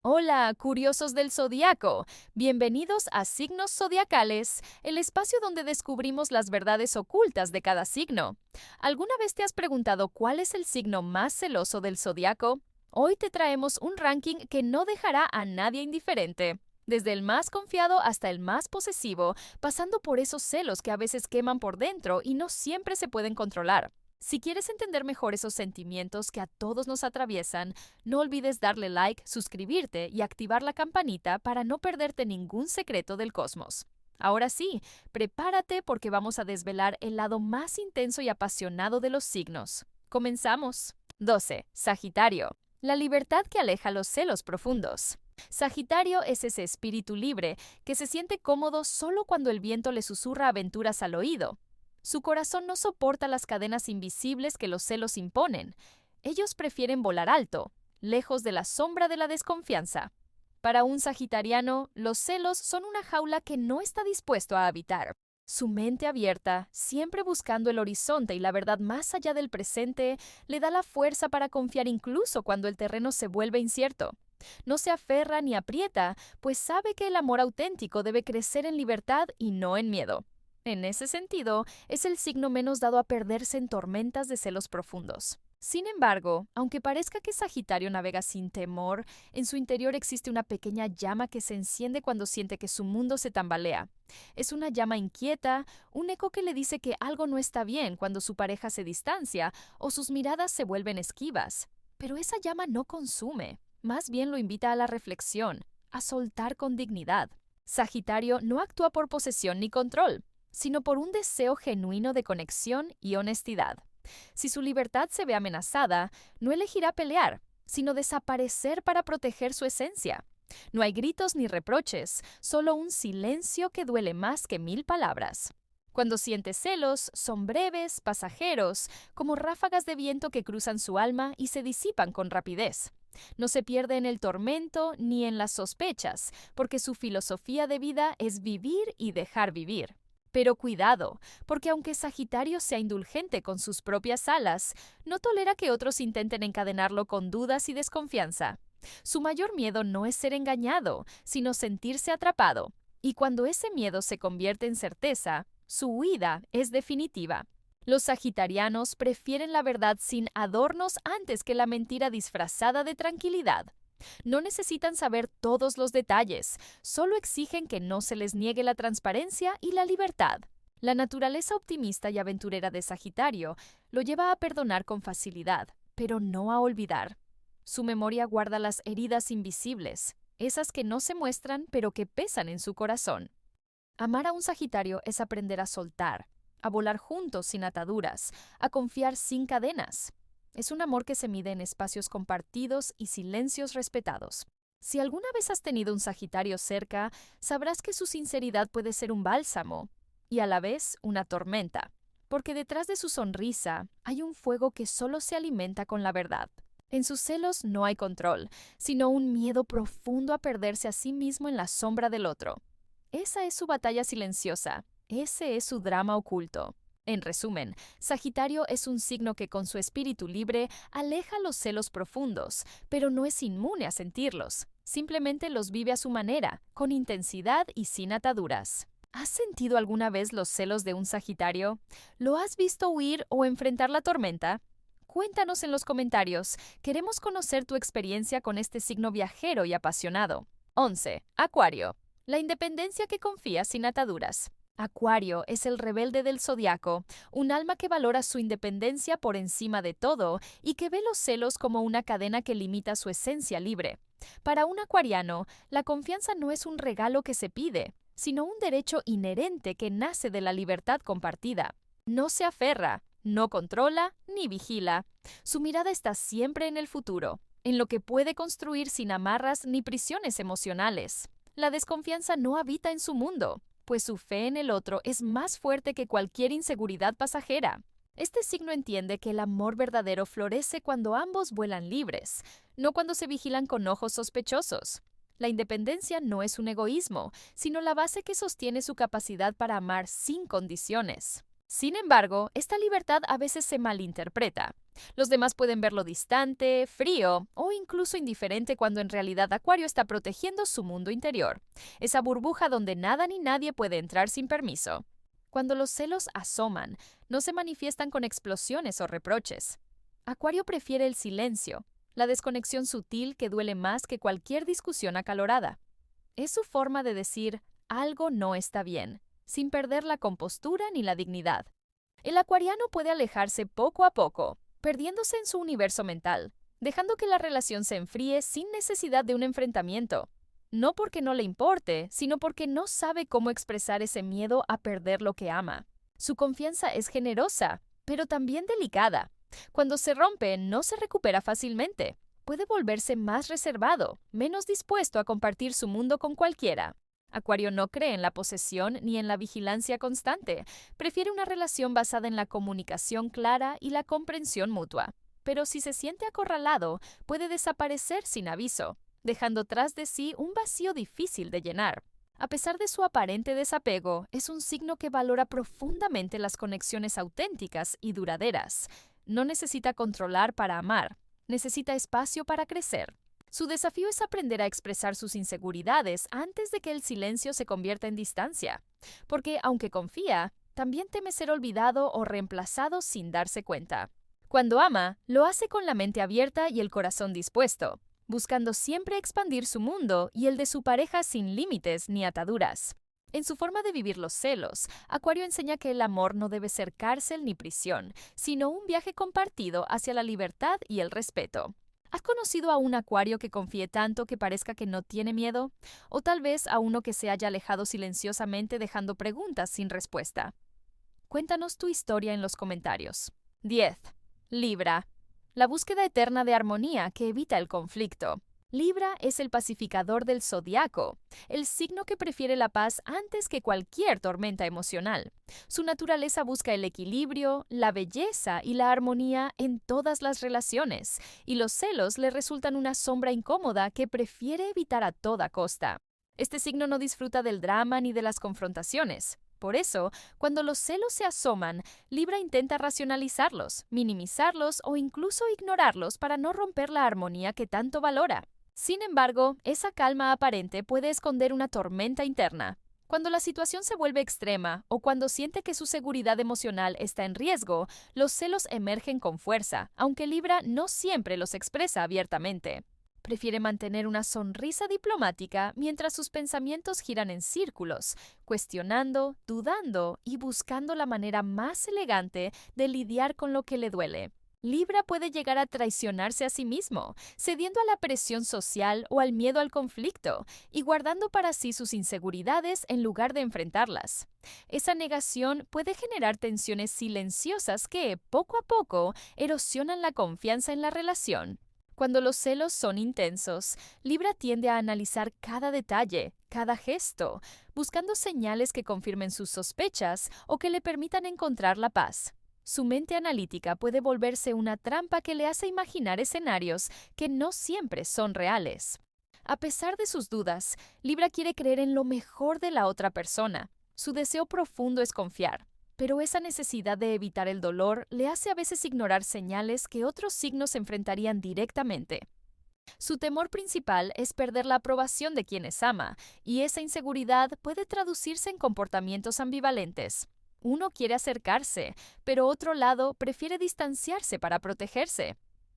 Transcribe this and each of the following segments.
Hola, curiosos del zodiaco. Bienvenidos a Signos Zodiacales, el espacio donde descubrimos las verdades ocultas de cada signo. ¿Alguna vez te has preguntado cuál es el signo más celoso del zodiaco? Hoy te traemos un ranking que no dejará a nadie indiferente. Desde el más confiado hasta el más posesivo, pasando por esos celos que a veces queman por dentro y no siempre se pueden controlar. Si quieres entender mejor esos sentimientos que a todos nos atraviesan, no olvides darle like, suscribirte y activar la campanita para no perderte ningún secreto del cosmos. Ahora sí, prepárate porque vamos a desvelar el lado más intenso y apasionado de los signos. Comenzamos. 12. Sagitario. La libertad que aleja los celos profundos. Sagitario es ese espíritu libre que se siente cómodo solo cuando el viento le susurra aventuras al oído. Su corazón no soporta las cadenas invisibles que los celos imponen. Ellos prefieren volar alto, lejos de la sombra de la desconfianza. Para un sagitariano, los celos son una jaula que no está dispuesto a habitar. Su mente abierta, siempre buscando el horizonte y la verdad más allá del presente, le da la fuerza para confiar incluso cuando el terreno se vuelve incierto. No se aferra ni aprieta, pues sabe que el amor auténtico debe crecer en libertad y no en miedo. En ese sentido, es el signo menos dado a perderse en tormentas de celos profundos. Sin embargo, aunque parezca que Sagitario navega sin temor, en su interior existe una pequeña llama que se enciende cuando siente que su mundo se tambalea. Es una llama inquieta, un eco que le dice que algo no está bien cuando su pareja se distancia o sus miradas se vuelven esquivas. Pero esa llama no consume, más bien lo invita a la reflexión, a soltar con dignidad. Sagitario no actúa por posesión ni control, sino por un deseo genuino de conexión y honestidad. Si su libertad se ve amenazada, no elegirá pelear, sino desaparecer para proteger su esencia. No hay gritos ni reproches, solo un silencio que duele más que 1000 palabras. Cuando siente celos, son breves, pasajeros, como ráfagas de viento que cruzan su alma y se disipan con rapidez. No se pierde en el tormento ni en las sospechas, porque su filosofía de vida es vivir y dejar vivir. Pero cuidado, porque aunque Sagitario sea indulgente con sus propias alas, no tolera que otros intenten encadenarlo con dudas y desconfianza. Su mayor miedo no es ser engañado, sino sentirse atrapado. Y cuando ese miedo se convierte en certeza, su huida es definitiva. Los sagitarianos prefieren la verdad sin adornos antes que la mentira disfrazada de tranquilidad. No necesitan saber todos los detalles, solo exigen que no se les niegue la transparencia y la libertad. La naturaleza optimista y aventurera de Sagitario lo lleva a perdonar con facilidad, pero no a olvidar. Su memoria guarda las heridas invisibles, esas que no se muestran pero que pesan en su corazón. Amar a un Sagitario es aprender a soltar, a volar juntos sin ataduras, a confiar sin cadenas. Es un amor que se mide en espacios compartidos y silencios respetados. Si alguna vez has tenido un Sagitario cerca, sabrás que su sinceridad puede ser un bálsamo y a la vez una tormenta, porque detrás de su sonrisa hay un fuego que solo se alimenta con la verdad. En sus celos no hay control, sino un miedo profundo a perderse a sí mismo en la sombra del otro. Esa es su batalla silenciosa, ese es su drama oculto. En resumen, Sagitario es un signo que con su espíritu libre aleja los celos profundos, pero no es inmune a sentirlos. Simplemente los vive a su manera, con intensidad y sin ataduras. ¿Has sentido alguna vez los celos de un Sagitario? ¿Lo has visto huir o enfrentar la tormenta? Cuéntanos en los comentarios. Queremos conocer tu experiencia con este signo viajero y apasionado. 11. Acuario. La independencia que confía sin ataduras. Acuario es el rebelde del zodiaco, un alma que valora su independencia por encima de todo y que ve los celos como una cadena que limita su esencia libre. Para un acuariano, la confianza no es un regalo que se pide, sino un derecho inherente que nace de la libertad compartida. No se aferra, no controla ni vigila. Su mirada está siempre en el futuro, en lo que puede construir sin amarras ni prisiones emocionales. La desconfianza no habita en su mundo, pues su fe en el otro es más fuerte que cualquier inseguridad pasajera. Este signo entiende que el amor verdadero florece cuando ambos vuelan libres, no cuando se vigilan con ojos sospechosos. La independencia no es un egoísmo, sino la base que sostiene su capacidad para amar sin condiciones. Sin embargo, esta libertad a veces se malinterpreta. Los demás pueden verlo distante, frío o incluso indiferente cuando en realidad Acuario está protegiendo su mundo interior, esa burbuja donde nada ni nadie puede entrar sin permiso. Cuando los celos asoman, no se manifiestan con explosiones o reproches. Acuario prefiere el silencio, la desconexión sutil que duele más que cualquier discusión acalorada. Es su forma de decir algo no está bien, sin perder la compostura ni la dignidad. El acuariano puede alejarse poco a poco, perdiéndose en su universo mental, dejando que la relación se enfríe sin necesidad de un enfrentamiento. No porque no le importe, sino porque no sabe cómo expresar ese miedo a perder lo que ama. Su confianza es generosa, pero también delicada. Cuando se rompe, no se recupera fácilmente. Puede volverse más reservado, menos dispuesto a compartir su mundo con cualquiera. Acuario no cree en la posesión ni en la vigilancia constante. Prefiere una relación basada en la comunicación clara y la comprensión mutua. Pero si se siente acorralado, puede desaparecer sin aviso, dejando tras de sí un vacío difícil de llenar. A pesar de su aparente desapego, es un signo que valora profundamente las conexiones auténticas y duraderas. No necesita controlar para amar, necesita espacio para crecer. Su desafío es aprender a expresar sus inseguridades antes de que el silencio se convierta en distancia, porque aunque confía, también teme ser olvidado o reemplazado sin darse cuenta. Cuando ama, lo hace con la mente abierta y el corazón dispuesto, buscando siempre expandir su mundo y el de su pareja sin límites ni ataduras. En su forma de vivir los celos, Acuario enseña que el amor no debe ser cárcel ni prisión, sino un viaje compartido hacia la libertad y el respeto. ¿Has conocido a un acuario que confíe tanto que parezca que no tiene miedo? ¿O tal vez a uno que se haya alejado silenciosamente dejando preguntas sin respuesta? Cuéntanos tu historia en los comentarios. 10. Libra. La búsqueda eterna de armonía que evita el conflicto. Libra es el pacificador del zodiaco, el signo que prefiere la paz antes que cualquier tormenta emocional. Su naturaleza busca el equilibrio, la belleza y la armonía en todas las relaciones, y los celos le resultan una sombra incómoda que prefiere evitar a toda costa. Este signo no disfruta del drama ni de las confrontaciones. Por eso, cuando los celos se asoman, Libra intenta racionalizarlos, minimizarlos o incluso ignorarlos para no romper la armonía que tanto valora. Sin embargo, esa calma aparente puede esconder una tormenta interna. Cuando la situación se vuelve extrema o cuando siente que su seguridad emocional está en riesgo, los celos emergen con fuerza, aunque Libra no siempre los expresa abiertamente. Prefiere mantener una sonrisa diplomática mientras sus pensamientos giran en círculos, cuestionando, dudando y buscando la manera más elegante de lidiar con lo que le duele. Libra puede llegar a traicionarse a sí mismo, cediendo a la presión social o al miedo al conflicto, y guardando para sí sus inseguridades en lugar de enfrentarlas. Esa negación puede generar tensiones silenciosas que, poco a poco, erosionan la confianza en la relación. Cuando los celos son intensos, Libra tiende a analizar cada detalle, cada gesto, buscando señales que confirmen sus sospechas o que le permitan encontrar la paz. Su mente analítica puede volverse una trampa que le hace imaginar escenarios que no siempre son reales. A pesar de sus dudas, Libra quiere creer en lo mejor de la otra persona. Su deseo profundo es confiar, pero esa necesidad de evitar el dolor le hace a veces ignorar señales que otros signos enfrentarían directamente. Su temor principal es perder la aprobación de quienes ama, y esa inseguridad puede traducirse en comportamientos ambivalentes. Uno quiere acercarse, pero otro lado prefiere distanciarse para protegerse.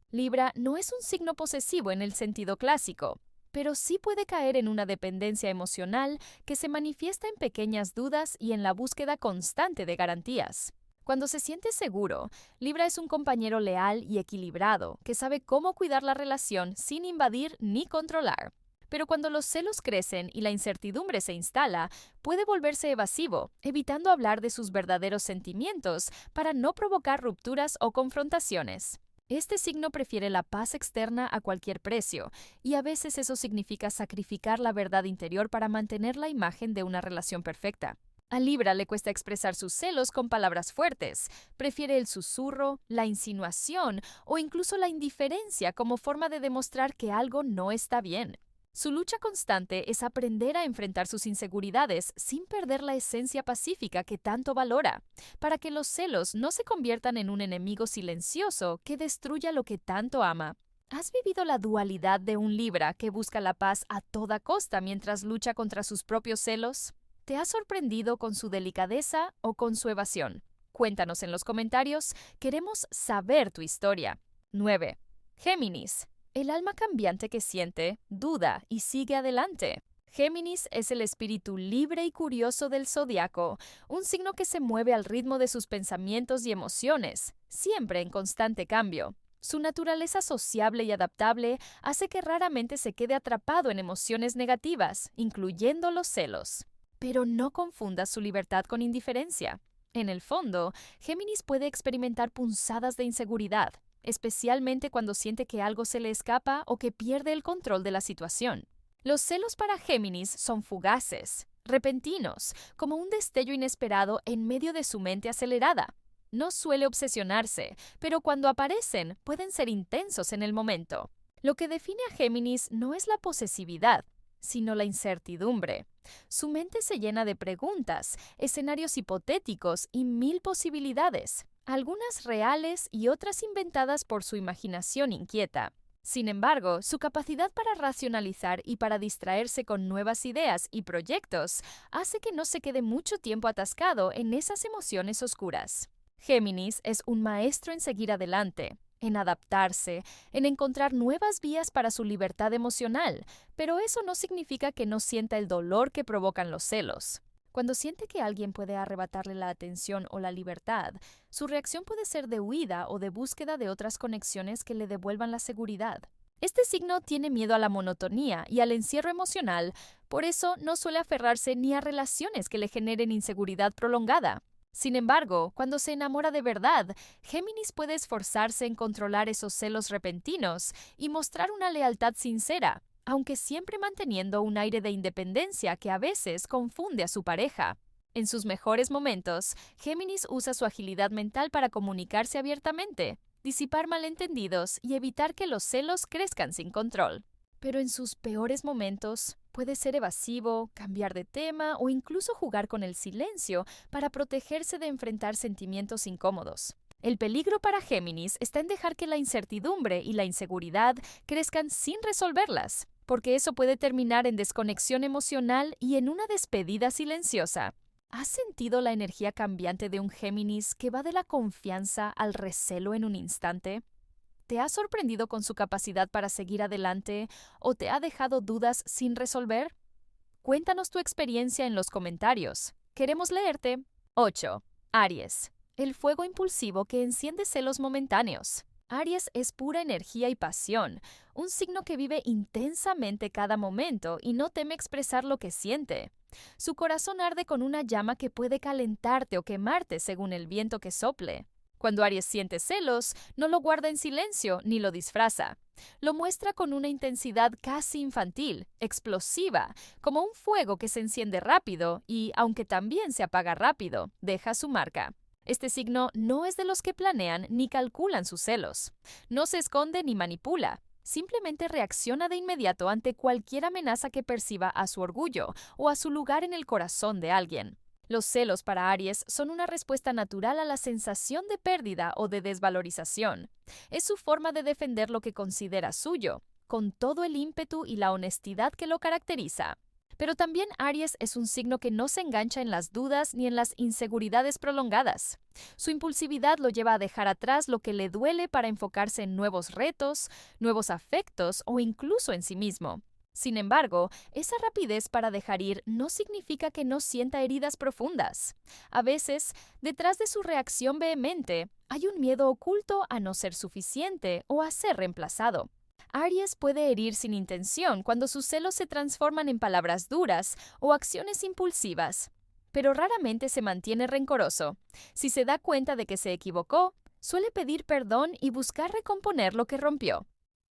Libra no es un signo posesivo en el sentido clásico, pero sí puede caer en una dependencia emocional que se manifiesta en pequeñas dudas y en la búsqueda constante de garantías. Cuando se siente seguro, Libra es un compañero leal y equilibrado que sabe cómo cuidar la relación sin invadir ni controlar. Pero cuando los celos crecen y la incertidumbre se instala, puede volverse evasivo, evitando hablar de sus verdaderos sentimientos para no provocar rupturas o confrontaciones. Este signo prefiere la paz externa a cualquier precio, y a veces eso significa sacrificar la verdad interior para mantener la imagen de una relación perfecta. A Libra le cuesta expresar sus celos con palabras fuertes, prefiere el susurro, la insinuación o incluso la indiferencia como forma de demostrar que algo no está bien. Su lucha constante es aprender a enfrentar sus inseguridades sin perder la esencia pacífica que tanto valora, para que los celos no se conviertan en un enemigo silencioso que destruya lo que tanto ama. ¿Has vivido la dualidad de un Libra que busca la paz a toda costa mientras lucha contra sus propios celos? ¿Te has sorprendido con su delicadeza o con su evasión? Cuéntanos en los comentarios, queremos saber tu historia. 9. Géminis. El alma cambiante que siente, duda y sigue adelante. Géminis es el espíritu libre y curioso del zodiaco, un signo que se mueve al ritmo de sus pensamientos y emociones, siempre en constante cambio. Su naturaleza sociable y adaptable hace que raramente se quede atrapado en emociones negativas, incluyendo los celos. Pero no confundas su libertad con indiferencia. En el fondo, Géminis puede experimentar punzadas de inseguridad, especialmente cuando siente que algo se le escapa o que pierde el control de la situación. Los celos para Géminis son fugaces, repentinos, como un destello inesperado en medio de su mente acelerada. No suele obsesionarse, pero cuando aparecen pueden ser intensos en el momento. Lo que define a Géminis no es la posesividad, sino la incertidumbre. Su mente se llena de preguntas, escenarios hipotéticos y mil posibilidades, algunas reales y otras inventadas por su imaginación inquieta. Sin embargo, su capacidad para racionalizar y para distraerse con nuevas ideas y proyectos hace que no se quede mucho tiempo atascado en esas emociones oscuras. Géminis es un maestro en seguir adelante, en adaptarse, en encontrar nuevas vías para su libertad emocional, pero eso no significa que no sienta el dolor que provocan los celos. Cuando siente que alguien puede arrebatarle la atención o la libertad, su reacción puede ser de huida o de búsqueda de otras conexiones que le devuelvan la seguridad. Este signo tiene miedo a la monotonía y al encierro emocional, por eso no suele aferrarse ni a relaciones que le generen inseguridad prolongada. Sin embargo, cuando se enamora de verdad, Géminis puede esforzarse en controlar esos celos repentinos y mostrar una lealtad sincera, aunque siempre manteniendo un aire de independencia que a veces confunde a su pareja. En sus mejores momentos, Géminis usa su agilidad mental para comunicarse abiertamente, disipar malentendidos y evitar que los celos crezcan sin control. Pero en sus peores momentos, puede ser evasivo, cambiar de tema o incluso jugar con el silencio para protegerse de enfrentar sentimientos incómodos. El peligro para Géminis está en dejar que la incertidumbre y la inseguridad crezcan sin resolverlas, porque eso puede terminar en desconexión emocional y en una despedida silenciosa. ¿Has sentido la energía cambiante de un Géminis que va de la confianza al recelo en un instante? ¿Te ha sorprendido con su capacidad para seguir adelante o te ha dejado dudas sin resolver? Cuéntanos tu experiencia en los comentarios. Queremos leerte. 8. Aries. El fuego impulsivo que enciende celos momentáneos. Aries es pura energía y pasión, un signo que vive intensamente cada momento y no teme expresar lo que siente. Su corazón arde con una llama que puede calentarte o quemarte según el viento que sople. Cuando Aries siente celos, no lo guarda en silencio ni lo disfraza. Lo muestra con una intensidad casi infantil, explosiva, como un fuego que se enciende rápido y, aunque también se apaga rápido, deja su marca. Este signo no es de los que planean ni calculan sus celos. No se esconde ni manipula. Simplemente reacciona de inmediato ante cualquier amenaza que perciba a su orgullo o a su lugar en el corazón de alguien. Los celos para Aries son una respuesta natural a la sensación de pérdida o de desvalorización. Es su forma de defender lo que considera suyo, con todo el ímpetu y la honestidad que lo caracteriza. Pero también Aries es un signo que no se engancha en las dudas ni en las inseguridades prolongadas. Su impulsividad lo lleva a dejar atrás lo que le duele para enfocarse en nuevos retos, nuevos afectos o incluso en sí mismo. Sin embargo, esa rapidez para dejar ir no significa que no sienta heridas profundas. A veces, detrás de su reacción vehemente, hay un miedo oculto a no ser suficiente o a ser reemplazado. Aries puede herir sin intención cuando sus celos se transforman en palabras duras o acciones impulsivas, pero raramente se mantiene rencoroso. Si se da cuenta de que se equivocó, suele pedir perdón y buscar recomponer lo que rompió.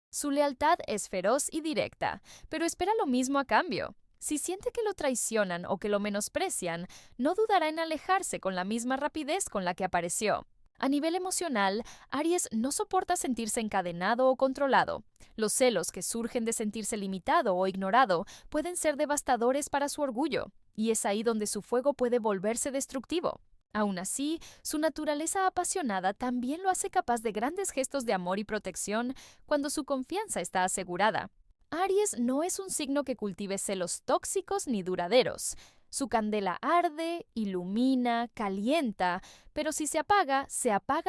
Su lealtad es feroz y directa, pero espera lo mismo a cambio. Si siente que lo traicionan o que lo menosprecian, no dudará en alejarse con la misma rapidez con la que apareció. A nivel emocional, Aries no soporta sentirse encadenado o controlado. Los celos que surgen de sentirse limitado o ignorado pueden ser devastadores para su orgullo, y es ahí donde su fuego puede volverse destructivo. Aún así, su naturaleza apasionada también lo hace capaz de grandes gestos de amor y protección cuando su confianza está asegurada. Aries no es un signo que cultive celos tóxicos ni duraderos. Su candela arde, ilumina, calienta, pero si se apaga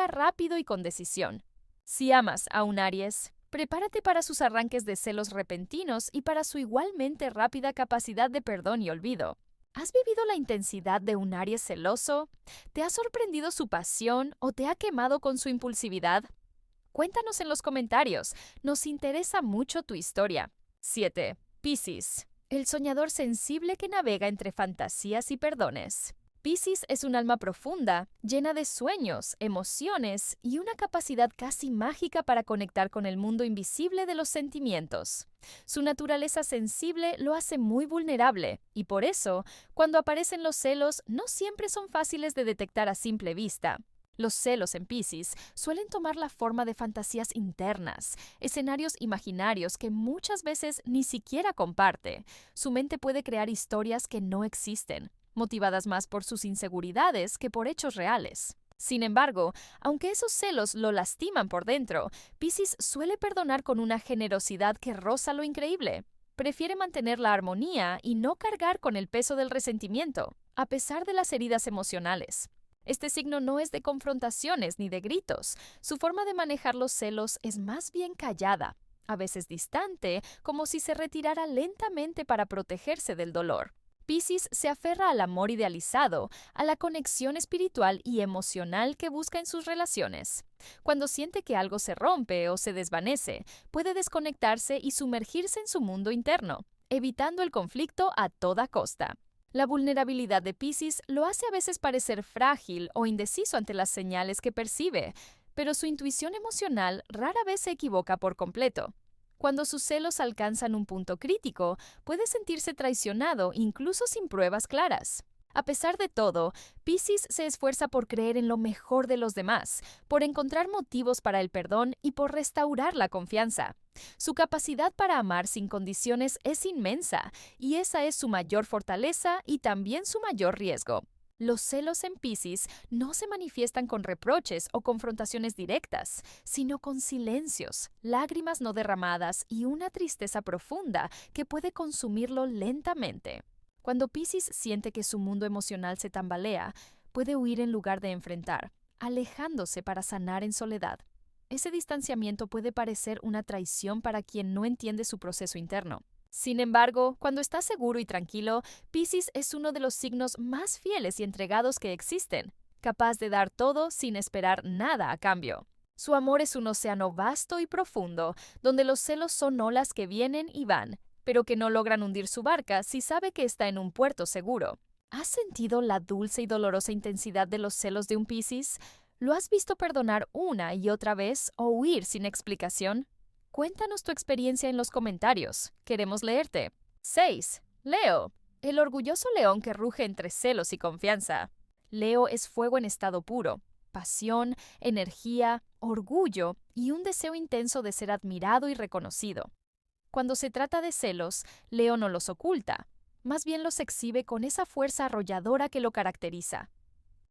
rápido y con decisión. Si amas a un Aries, prepárate para sus arranques de celos repentinos y para su igualmente rápida capacidad de perdón y olvido. ¿Has vivido la intensidad de un Aries celoso? ¿Te ha sorprendido su pasión o te ha quemado con su impulsividad? Cuéntanos en los comentarios, nos interesa mucho tu historia. 7. Piscis. El soñador sensible que navega entre fantasías y perdones. Piscis es un alma profunda, llena de sueños, emociones y una capacidad casi mágica para conectar con el mundo invisible de los sentimientos. Su naturaleza sensible lo hace muy vulnerable y por eso, cuando aparecen los celos, no siempre son fáciles de detectar a simple vista. Los celos en Piscis suelen tomar la forma de fantasías internas, escenarios imaginarios que muchas veces ni siquiera comparte. Su mente puede crear historias que no existen, motivadas más por sus inseguridades que por hechos reales. Sin embargo, aunque esos celos lo lastiman por dentro, Piscis suele perdonar con una generosidad que roza lo increíble. Prefiere mantener la armonía y no cargar con el peso del resentimiento, a pesar de las heridas emocionales. Este signo no es de confrontaciones ni de gritos. Su forma de manejar los celos es más bien callada, a veces distante, como si se retirara lentamente para protegerse del dolor. Piscis se aferra al amor idealizado, a la conexión espiritual y emocional que busca en sus relaciones. Cuando siente que algo se rompe o se desvanece, puede desconectarse y sumergirse en su mundo interno, evitando el conflicto a toda costa. La vulnerabilidad de Piscis lo hace a veces parecer frágil o indeciso ante las señales que percibe, pero su intuición emocional rara vez se equivoca por completo. Cuando sus celos alcanzan un punto crítico, puede sentirse traicionado incluso sin pruebas claras. A pesar de todo, Piscis se esfuerza por creer en lo mejor de los demás, por encontrar motivos para el perdón y por restaurar la confianza. Su capacidad para amar sin condiciones es inmensa, y esa es su mayor fortaleza y también su mayor riesgo. Los celos en Piscis no se manifiestan con reproches o confrontaciones directas, sino con silencios, lágrimas no derramadas y una tristeza profunda que puede consumirlo lentamente. Cuando Piscis siente que su mundo emocional se tambalea, puede huir en lugar de enfrentar, alejándose para sanar en soledad. Ese distanciamiento puede parecer una traición para quien no entiende su proceso interno. Sin embargo, cuando está seguro y tranquilo, Piscis es uno de los signos más fieles y entregados que existen, capaz de dar todo sin esperar nada a cambio. Su amor es un océano vasto y profundo, donde los celos son olas que vienen y van, pero que no logran hundir su barca si sabe que está en un puerto seguro. ¿Has sentido la dulce y dolorosa intensidad de los celos de un Piscis? ¿Lo has visto perdonar una y otra vez o huir sin explicación? Cuéntanos tu experiencia en los comentarios. Queremos leerte. 6. Leo. El orgulloso león que ruge entre celos y confianza. Leo es fuego en estado puro. Pasión, energía, orgullo y un deseo intenso de ser admirado y reconocido. Cuando se trata de celos, Leo no los oculta. Más bien los exhibe con esa fuerza arrolladora que lo caracteriza.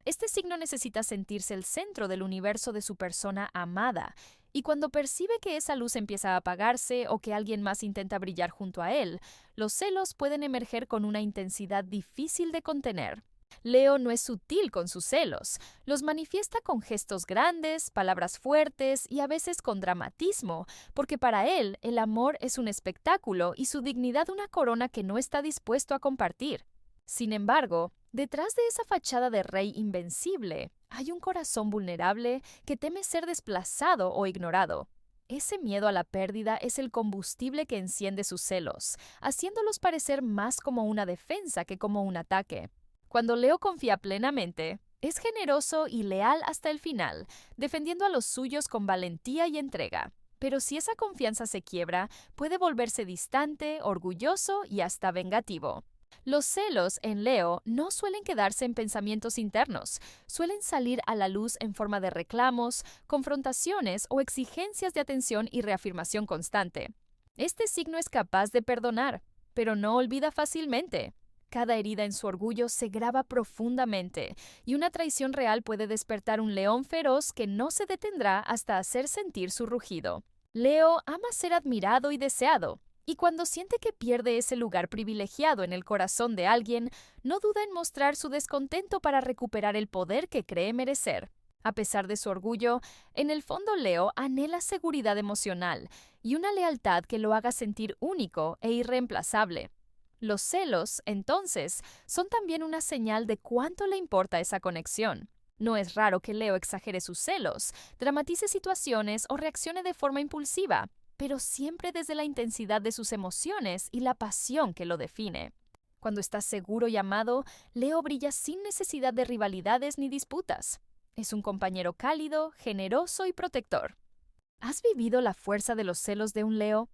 Este signo necesita sentirse el centro del universo de su persona amada, y cuando percibe que esa luz empieza a apagarse o que alguien más intenta brillar junto a él, los celos pueden emerger con una intensidad difícil de contener. Leo no es sutil con sus celos, los manifiesta con gestos grandes, palabras fuertes y a veces con dramatismo, porque para él el amor es un espectáculo y su dignidad una corona que no está dispuesto a compartir. Sin embargo, detrás de esa fachada de rey invencible, hay un corazón vulnerable que teme ser desplazado o ignorado. Ese miedo a la pérdida es el combustible que enciende sus celos, haciéndolos parecer más como una defensa que como un ataque. Cuando Leo confía plenamente, es generoso y leal hasta el final, defendiendo a los suyos con valentía y entrega. Pero si esa confianza se quiebra, puede volverse distante, orgulloso y hasta vengativo. Los celos en Leo no suelen quedarse en pensamientos internos, suelen salir a la luz en forma de reclamos, confrontaciones o exigencias de atención y reafirmación constante. Este signo es capaz de perdonar, pero no olvida fácilmente. Cada herida en su orgullo se graba profundamente, y una traición real puede despertar un león feroz que no se detendrá hasta hacer sentir su rugido. Leo ama ser admirado y deseado, y cuando siente que pierde ese lugar privilegiado en el corazón de alguien, no duda en mostrar su descontento para recuperar el poder que cree merecer. A pesar de su orgullo, en el fondo Leo anhela seguridad emocional y una lealtad que lo haga sentir único e irreemplazable. Los celos, entonces, son también una señal de cuánto le importa esa conexión. No es raro que Leo exagere sus celos, dramatice situaciones o reaccione de forma impulsiva, pero siempre desde la intensidad de sus emociones y la pasión que lo define. Cuando está seguro y amado, Leo brilla sin necesidad de rivalidades ni disputas. Es un compañero cálido, generoso y protector. ¿Has vivido la fuerza de los celos de un Leo?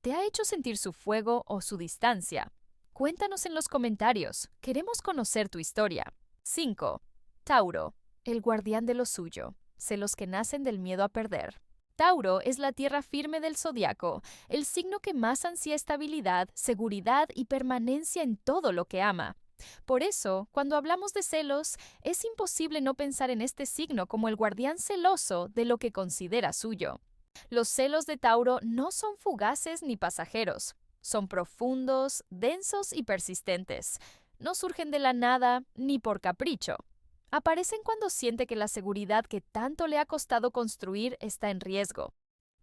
¿Te ha hecho sentir su fuego o su distancia? Cuéntanos en los comentarios. Queremos conocer tu historia. 5. Tauro, el guardián de lo suyo. Celos que nacen del miedo a perder. Tauro es la tierra firme del zodiaco, el signo que más ansía estabilidad, seguridad y permanencia en todo lo que ama. Por eso, cuando hablamos de celos, es imposible no pensar en este signo como el guardián celoso de lo que considera suyo. Los celos de Tauro no son fugaces ni pasajeros. Son profundos, densos y persistentes. No surgen de la nada ni por capricho. Aparecen cuando siente que la seguridad que tanto le ha costado construir está en riesgo.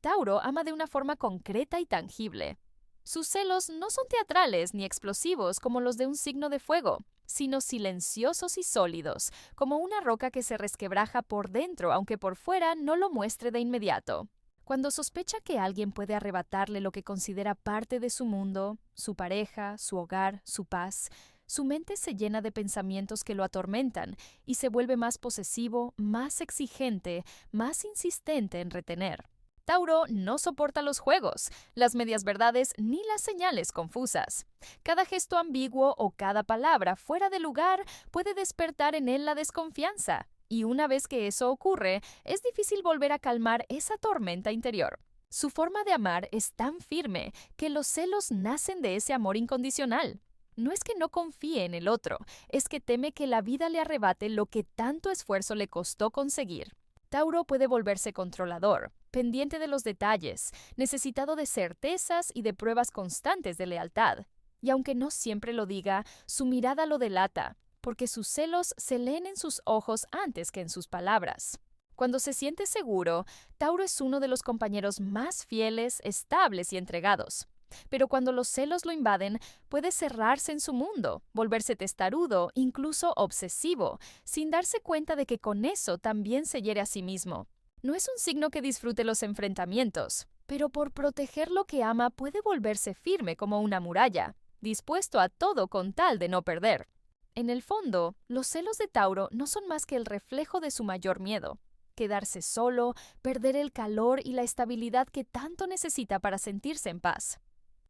Tauro ama de una forma concreta y tangible. Sus celos no son teatrales ni explosivos como los de un signo de fuego, sino silenciosos y sólidos, como una roca que se resquebraja por dentro aunque por fuera no lo muestre de inmediato. Cuando sospecha que alguien puede arrebatarle lo que considera parte de su mundo, su pareja, su hogar, su paz, su mente se llena de pensamientos que lo atormentan y se vuelve más posesivo, más exigente, más insistente en retener. Tauro no soporta los juegos, las medias verdades ni las señales confusas. Cada gesto ambiguo o cada palabra fuera de lugar puede despertar en él la desconfianza. Y una vez que eso ocurre, es difícil volver a calmar esa tormenta interior. Su forma de amar es tan firme que los celos nacen de ese amor incondicional. No es que no confíe en el otro, es que teme que la vida le arrebate lo que tanto esfuerzo le costó conseguir. Tauro puede volverse controlador, pendiente de los detalles, necesitado de certezas y de pruebas constantes de lealtad. Y aunque no siempre lo diga, su mirada lo delata, porque sus celos se leen en sus ojos antes que en sus palabras. Cuando se siente seguro, Tauro es uno de los compañeros más fieles, estables y entregados. Pero cuando los celos lo invaden, puede cerrarse en su mundo, volverse testarudo, incluso obsesivo, sin darse cuenta de que con eso también se hiere a sí mismo. No es un signo que disfrute los enfrentamientos, pero por proteger lo que ama puede volverse firme como una muralla, dispuesto a todo con tal de no perder. En el fondo, los celos de Tauro no son más que el reflejo de su mayor miedo: quedarse solo, perder el calor y la estabilidad que tanto necesita para sentirse en paz.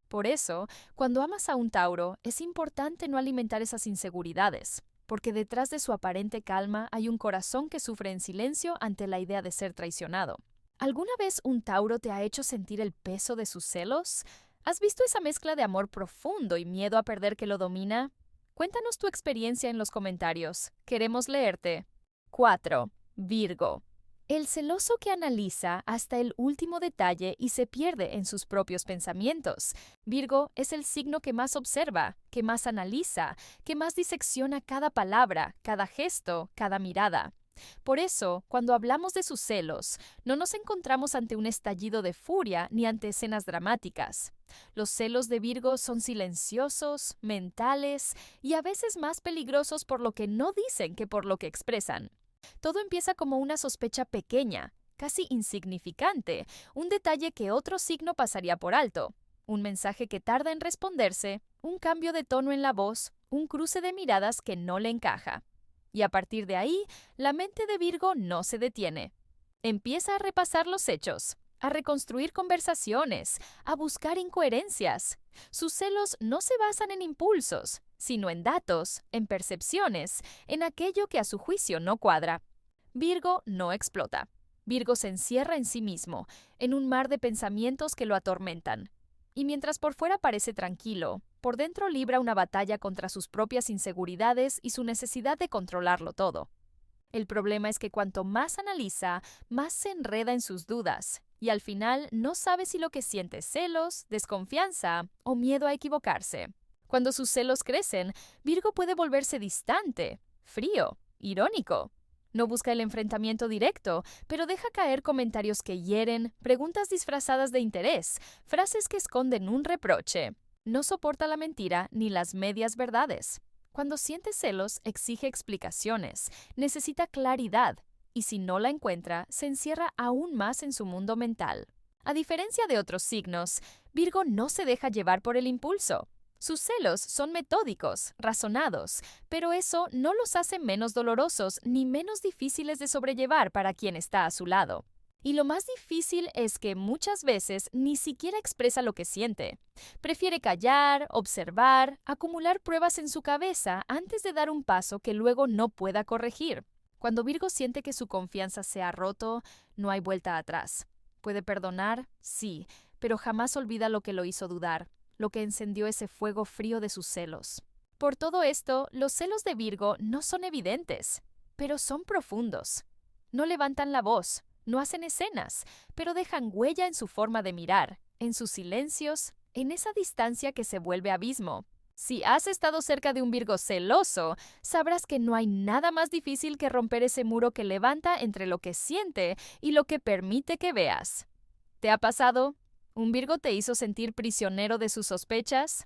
Por eso, cuando amas a un Tauro, es importante no alimentar esas inseguridades, porque detrás de su aparente calma hay un corazón que sufre en silencio ante la idea de ser traicionado. ¿Alguna vez un Tauro te ha hecho sentir el peso de sus celos? ¿Has visto esa mezcla de amor profundo y miedo a perder que lo domina? Cuéntanos tu experiencia en los comentarios. Queremos leerte. 4. Virgo. El celoso que analiza hasta el último detalle y se pierde en sus propios pensamientos. Virgo es el signo que más observa, que más analiza, que más disecciona cada palabra, cada gesto, cada mirada. Por eso, cuando hablamos de sus celos, no nos encontramos ante un estallido de furia ni ante escenas dramáticas. Los celos de Virgo son silenciosos, mentales y a veces más peligrosos por lo que no dicen que por lo que expresan. Todo empieza como una sospecha pequeña, casi insignificante, un detalle que otro signo pasaría por alto, un mensaje que tarda en responderse, un cambio de tono en la voz, un cruce de miradas que no le encaja. Y a partir de ahí, la mente de Virgo no se detiene. Empieza a repasar los hechos, a reconstruir conversaciones, a buscar incoherencias. Sus celos no se basan en impulsos, sino en datos, en percepciones, en aquello que a su juicio no cuadra. Virgo no explota. Virgo se encierra en sí mismo, en un mar de pensamientos que lo atormentan. Y mientras por fuera parece tranquilo, por dentro libra una batalla contra sus propias inseguridades y su necesidad de controlarlo todo. El problema es que cuanto más analiza, más se enreda en sus dudas, y al final no sabe si lo que siente es celos, desconfianza o miedo a equivocarse. Cuando sus celos crecen, Virgo puede volverse distante, frío, irónico. No busca el enfrentamiento directo, pero deja caer comentarios que hieren, preguntas disfrazadas de interés, frases que esconden un reproche. No soporta la mentira ni las medias verdades. Cuando siente celos, exige explicaciones, necesita claridad, y si no la encuentra, se encierra aún más en su mundo mental. A diferencia de otros signos, Virgo no se deja llevar por el impulso. Sus celos son metódicos, razonados, pero eso no los hace menos dolorosos ni menos difíciles de sobrellevar para quien está a su lado. Y lo más difícil es que muchas veces ni siquiera expresa lo que siente. Prefiere callar, observar, acumular pruebas en su cabeza antes de dar un paso que luego no pueda corregir. Cuando Virgo siente que su confianza se ha roto, no hay vuelta atrás. ¿Puede perdonar? Sí, pero jamás olvida lo que lo hizo dudar, lo que encendió ese fuego frío de sus celos. Por todo esto, los celos de Virgo no son evidentes, pero son profundos. No levantan la voz, no hacen escenas, pero dejan huella en su forma de mirar, en sus silencios, en esa distancia que se vuelve abismo. Si has estado cerca de un Virgo celoso, sabrás que no hay nada más difícil que romper ese muro que levanta entre lo que siente y lo que permite que veas. ¿Te ha pasado? ¿Un Virgo te hizo sentir prisionero de sus sospechas?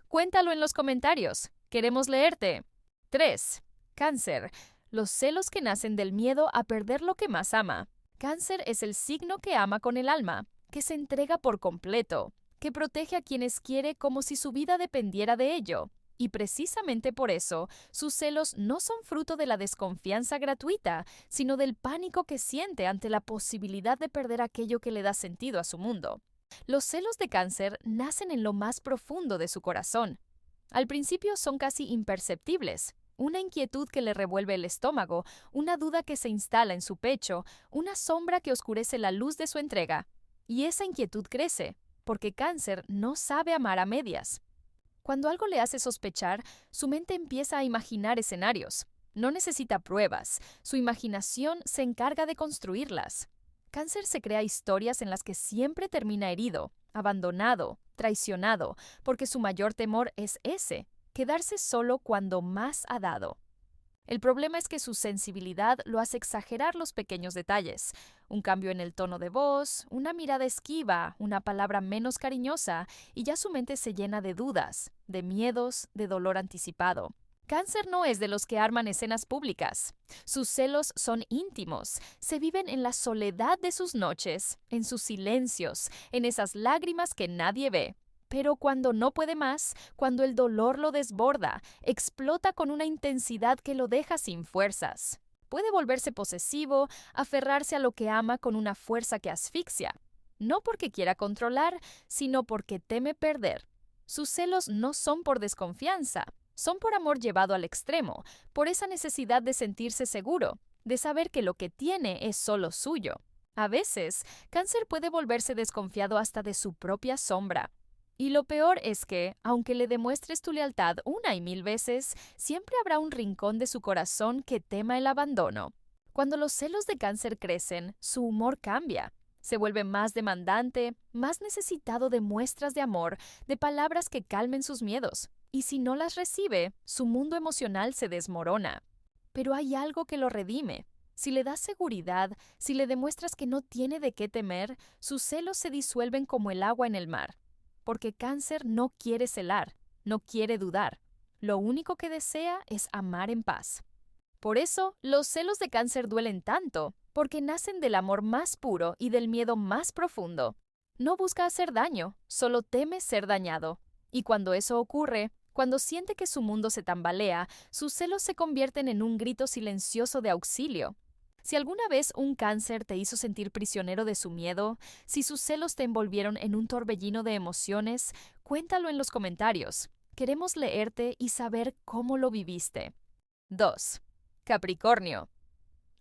Cuéntalo en los comentarios. Queremos leerte. 3. Cáncer. Los celos que nacen del miedo a perder lo que más ama. Cáncer es el signo que ama con el alma, que se entrega por completo, que protege a quienes quiere como si su vida dependiera de ello. Y precisamente por eso, sus celos no son fruto de la desconfianza gratuita, sino del pánico que siente ante la posibilidad de perder aquello que le da sentido a su mundo. Los celos de Cáncer nacen en lo más profundo de su corazón. Al principio son casi imperceptibles. Una inquietud que le revuelve el estómago, una duda que se instala en su pecho, una sombra que oscurece la luz de su entrega. Y esa inquietud crece, porque Cáncer no sabe amar a medias. Cuando algo le hace sospechar, su mente empieza a imaginar escenarios. No necesita pruebas, su imaginación se encarga de construirlas. Cáncer se crea historias en las que siempre termina herido, abandonado, traicionado, porque su mayor temor es ese, quedarse solo cuando más ha dado. El problema es que su sensibilidad lo hace exagerar los pequeños detalles. Un cambio en el tono de voz, una mirada esquiva, una palabra menos cariñosa, y ya su mente se llena de dudas, de miedos, de dolor anticipado. Cáncer no es de los que arman escenas públicas. Sus celos son íntimos, se viven en la soledad de sus noches, en sus silencios, en esas lágrimas que nadie ve. Pero cuando no puede más, cuando el dolor lo desborda, explota con una intensidad que lo deja sin fuerzas. Puede volverse posesivo, aferrarse a lo que ama con una fuerza que asfixia. No porque quiera controlar, sino porque teme perder. Sus celos no son por desconfianza, son por amor llevado al extremo, por esa necesidad de sentirse seguro, de saber que lo que tiene es solo suyo. A veces, Cáncer puede volverse desconfiado hasta de su propia sombra. Y lo peor es que, aunque le demuestres tu lealtad una y mil veces, siempre habrá un rincón de su corazón que tema el abandono. Cuando los celos de Cáncer crecen, su humor cambia. Se vuelve más demandante, más necesitado de muestras de amor, de palabras que calmen sus miedos. Y si no las recibe, su mundo emocional se desmorona. Pero hay algo que lo redime. Si le das seguridad, si le demuestras que no tiene de qué temer, sus celos se disuelven como el agua en el mar. Porque Cáncer no quiere celar, no quiere dudar. Lo único que desea es amar en paz. Por eso, los celos de Cáncer duelen tanto, porque nacen del amor más puro y del miedo más profundo. No busca hacer daño, solo teme ser dañado. Y cuando eso ocurre, cuando siente que su mundo se tambalea, sus celos se convierten en un grito silencioso de auxilio. Si alguna vez un cáncer te hizo sentir prisionero de su miedo, si sus celos te envolvieron en un torbellino de emociones, cuéntalo en los comentarios. Queremos leerte y saber cómo lo viviste. 2. Capricornio.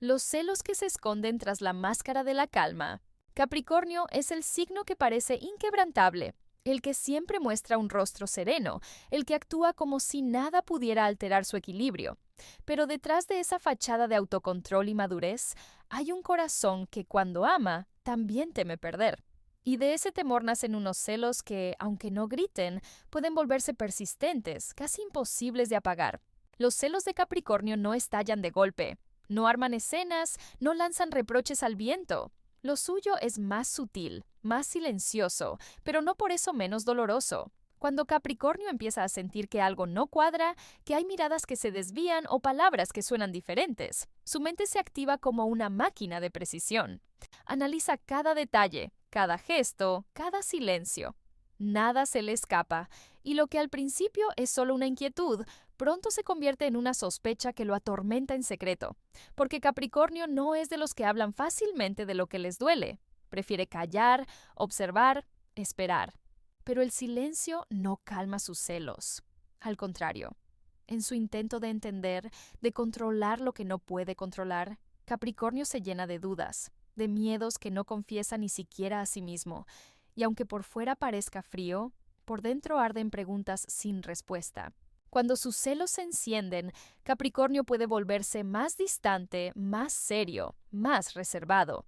Los celos que se esconden tras la máscara de la calma. Capricornio es el signo que parece inquebrantable, el que siempre muestra un rostro sereno, el que actúa como si nada pudiera alterar su equilibrio. Pero detrás de esa fachada de autocontrol y madurez, hay un corazón que cuando ama, también teme perder. Y de ese temor nacen unos celos que, aunque no griten, pueden volverse persistentes, casi imposibles de apagar. Los celos de Capricornio no estallan de golpe, no arman escenas, no lanzan reproches al viento. Lo suyo es más sutil, más silencioso, pero no por eso menos doloroso. Cuando Capricornio empieza a sentir que algo no cuadra, que hay miradas que se desvían o palabras que suenan diferentes, su mente se activa como una máquina de precisión. Analiza cada detalle, cada gesto, cada silencio. Nada se le escapa, y lo que al principio es solo una inquietud, pronto se convierte en una sospecha que lo atormenta en secreto, porque Capricornio no es de los que hablan fácilmente de lo que les duele. Prefiere callar, observar, esperar. Pero el silencio no calma sus celos. Al contrario, en su intento de entender, de controlar lo que no puede controlar, Capricornio se llena de dudas, de miedos que no confiesa ni siquiera a sí mismo, y aunque por fuera parezca frío, por dentro arden preguntas sin respuesta. Cuando sus celos se encienden, Capricornio puede volverse más distante, más serio, más reservado.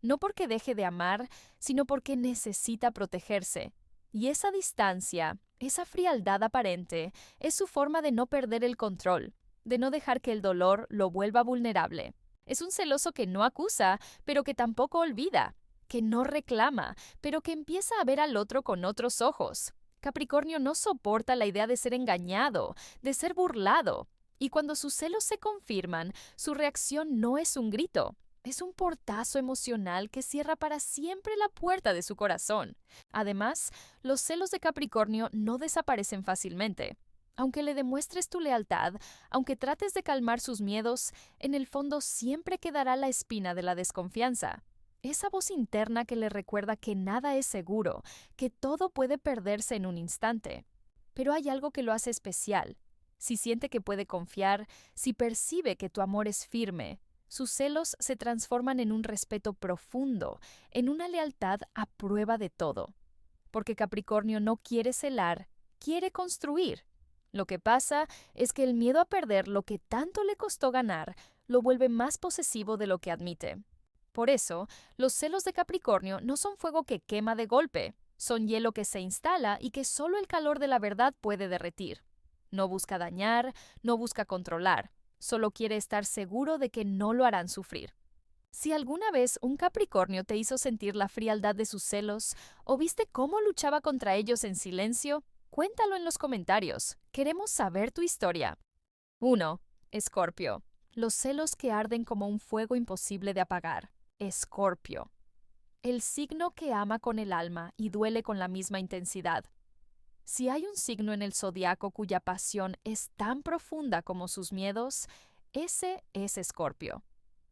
No porque deje de amar, sino porque necesita protegerse. Y esa distancia, esa frialdad aparente, es su forma de no perder el control, de no dejar que el dolor lo vuelva vulnerable. Es un celoso que no acusa, pero que tampoco olvida, que no reclama, pero que empieza a ver al otro con otros ojos. Capricornio no soporta la idea de ser engañado, de ser burlado. Y cuando sus celos se confirman, su reacción no es un grito, es un portazo emocional que cierra para siempre la puerta de su corazón. Además, los celos de Capricornio no desaparecen fácilmente. Aunque le demuestres tu lealtad, aunque trates de calmar sus miedos, en el fondo siempre quedará la espina de la desconfianza. Esa voz interna que le recuerda que nada es seguro, que todo puede perderse en un instante. Pero hay algo que lo hace especial. Si siente que puede confiar, si percibe que tu amor es firme, sus celos se transforman en un respeto profundo, en una lealtad a prueba de todo. Porque Capricornio no quiere celar, quiere construir. Lo que pasa es que el miedo a perder lo que tanto le costó ganar lo vuelve más posesivo de lo que admite. Por eso, los celos de Capricornio no son fuego que quema de golpe, son hielo que se instala y que solo el calor de la verdad puede derretir. No busca dañar, no busca controlar, solo quiere estar seguro de que no lo harán sufrir. Si alguna vez un Capricornio te hizo sentir la frialdad de sus celos o viste cómo luchaba contra ellos en silencio, cuéntalo en los comentarios. Queremos saber tu historia. 1. Escorpio. Los celos que arden como un fuego imposible de apagar. Escorpio. El signo que ama con el alma y duele con la misma intensidad. Si hay un signo en el zodiaco cuya pasión es tan profunda como sus miedos, ese es Escorpio.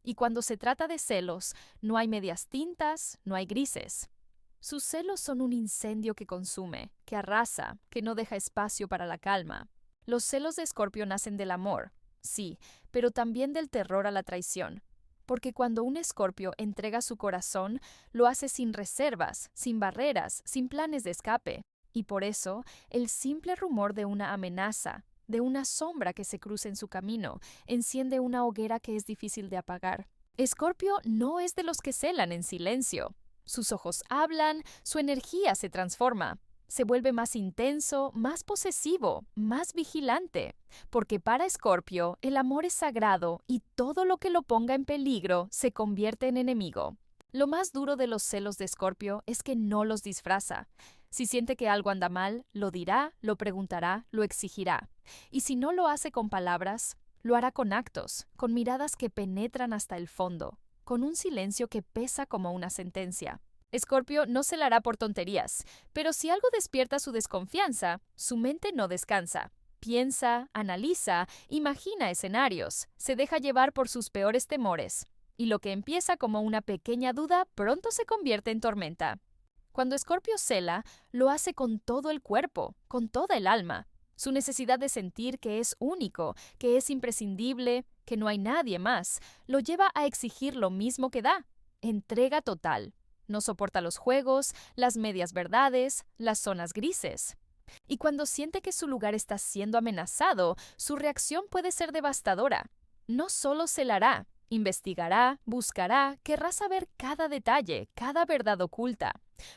Y cuando se trata de celos, no hay medias tintas, no hay grises. Sus celos son un incendio que consume, que arrasa, que no deja espacio para la calma. Los celos de Escorpio nacen del amor, sí, pero también del terror a la traición. Porque cuando un Escorpio entrega su corazón, lo hace sin reservas, sin barreras, sin planes de escape. Y por eso, el simple rumor de una amenaza, de una sombra que se cruza en su camino, enciende una hoguera que es difícil de apagar. Escorpio no es de los que celan en silencio. Sus ojos hablan, su energía se transforma. Se vuelve más intenso, más posesivo, más vigilante. Porque para Escorpio, el amor es sagrado y todo lo que lo ponga en peligro se convierte en enemigo. Lo más duro de los celos de Escorpio es que no los disfraza. Si siente que algo anda mal, lo dirá, lo preguntará, lo exigirá. Y si no lo hace con palabras, lo hará con actos, con miradas que penetran hasta el fondo, con un silencio que pesa como una sentencia. Escorpio no celará por tonterías, pero si algo despierta su desconfianza, su mente no descansa. Piensa, analiza, imagina escenarios, se deja llevar por sus peores temores. y lo que empieza como una pequeña duda pronto se convierte en tormenta. Cuando Escorpio cela, lo hace con todo el cuerpo, con toda el alma. Su necesidad de sentir que es único, que es imprescindible, que no hay nadie más, lo lleva a exigir lo mismo que da, entrega total. No soporta los juegos, las medias verdades, las zonas grises. Y cuando siente que su lugar está siendo amenazado, su reacción puede ser devastadora. No solo celará, investigará, buscará, querrá saber cada detalle, cada verdad oculta.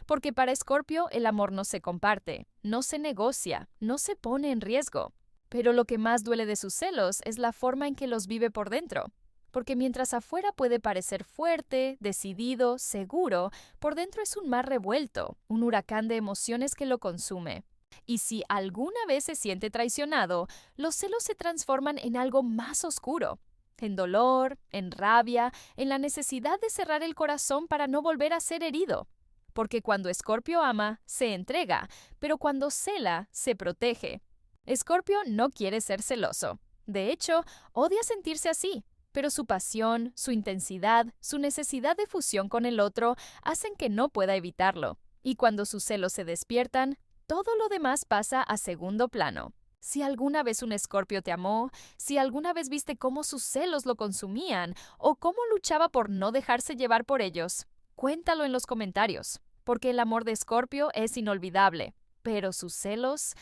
Porque para Escorpio el amor no se comparte, no se negocia, no se pone en riesgo. Pero lo que más duele de sus celos es la forma en que los vive por dentro. Porque mientras afuera puede parecer fuerte, decidido, seguro, por dentro es un mar revuelto, un huracán de emociones que lo consume. Y si alguna vez se siente traicionado, los celos se transforman en algo más oscuro, en dolor, en rabia, en la necesidad de cerrar el corazón para no volver a ser herido. Porque cuando Escorpio ama, se entrega, pero cuando cela, se protege. Escorpio no quiere ser celoso. De hecho, odia sentirse así, pero su pasión, su intensidad, su necesidad de fusión con el otro hacen que no pueda evitarlo. Y cuando sus celos se despiertan, todo lo demás pasa a segundo plano. Si alguna vez un Escorpio te amó, si alguna vez viste cómo sus celos lo consumían o cómo luchaba por no dejarse llevar por ellos, cuéntalo en los comentarios, porque el amor de Escorpio es inolvidable, pero sus celos,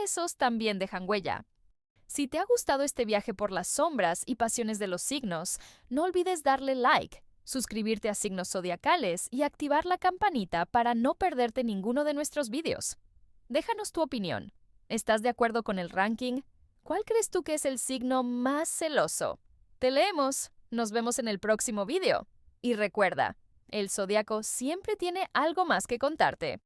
esos también dejan huella. Si te ha gustado este viaje por las sombras y pasiones de los signos, no olvides darle like, suscribirte a Signos Zodiacales y activar la campanita para no perderte ninguno de nuestros vídeos. Déjanos tu opinión. ¿Estás de acuerdo con el ranking? ¿Cuál crees tú que es el signo más celoso? Te leemos. Nos vemos en el próximo video. Y recuerda, el zodiaco siempre tiene algo más que contarte.